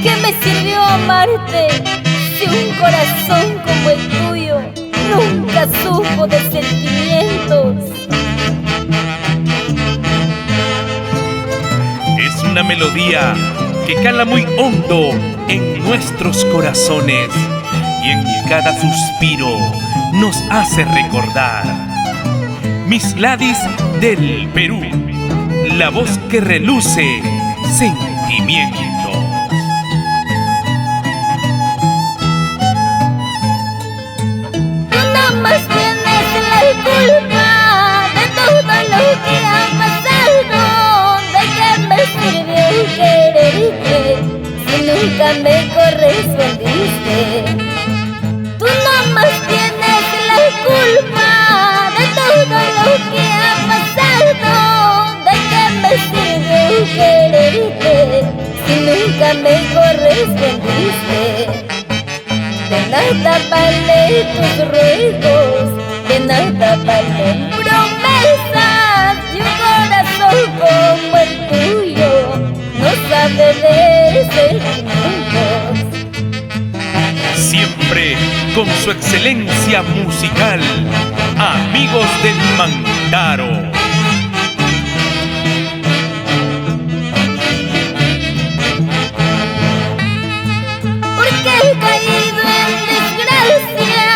qué me sirvió amarte si un corazón como el tuyo nunca supo de sentimientos? Es una melodía que cala muy hondo en nuestros corazones y en cada suspiro nos hace recordar. Miss Gladys del Perú, la voz que reluce sentimientos. Tú nada más tienes la culpa de todo lo que ha pasado. ¿De qué me sirvió quererte si nunca me correspondiste? Tú nada más tienes la culpa de todo lo que ha pasado. ¿De qué me sirvió quererte si nunca me correspondiste? De nada valen tus ruegos, de nada valen promesas, y un corazón como el tuyo no sabe de sentimientos. Siempre con su excelencia musical, Amigos del Mantaro. Porque he caído en desgracia,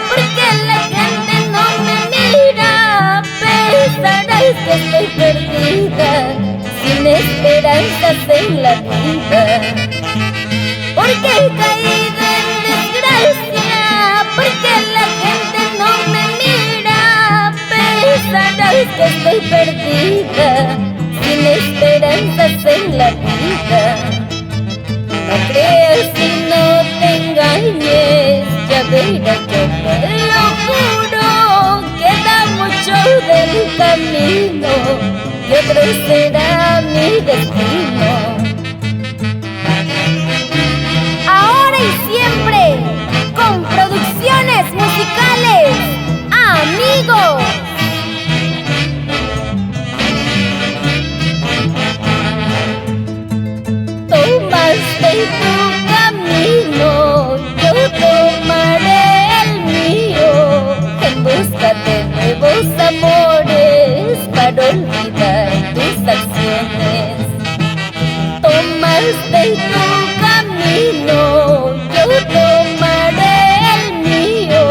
porque la gente no me mira. Pensarás que estoy perdida, sin esperanzas en la vida. Porque he caído en desgracia, porque la gente no me mira. Pensarás que estoy perdida, sin esperanzas en la vida. No creas y no te engañes, ya verás, yo te lo juro. Queda mucho del camino y otro será mi destino. Ahora y siempre, con producciones musicales, Amigos. Tomaste tu camino, yo tomaré el mío, en busca de nuevos amores para olvidar tus acciones. Tomaste tu camino, yo tomaré el mío,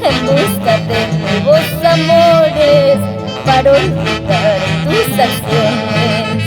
en busca de nuevos amores para olvidar tus acciones.